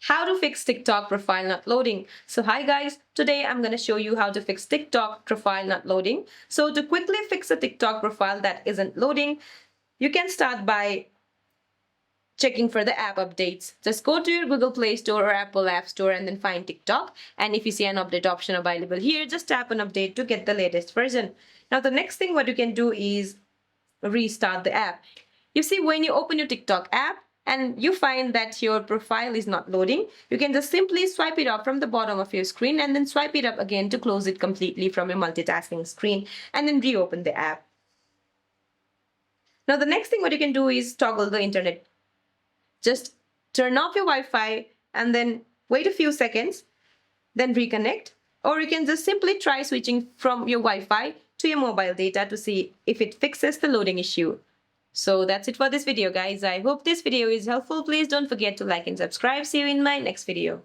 How to fix TikTok profile not loading. So hi guys, today I'm going to show you how to fix TikTok profile not loading. So to quickly fix a TikTok profile that isn't loading, you can start by checking for the app updates. Just go to your Google Play Store or Apple App Store and then find TikTok. And if you see an update option available here, just tap on update to get the latest version. Now the next thing what you can do is restart the app. You see, when you open your TikTok app and you find that your profile is not loading, you can just simply swipe it up from the bottom of your screen and then swipe it up again to close it completely from your multitasking screen and then reopen the app. Now the next thing what you can do is toggle the internet. Just turn off your Wi-Fi and then wait a few seconds, then reconnect, or you can just simply try switching from your Wi-Fi to your mobile data to see if it fixes the loading issue. So that's it for this video, guys. I hope this video is helpful. Please don't forget to like and subscribe. See you in my next video.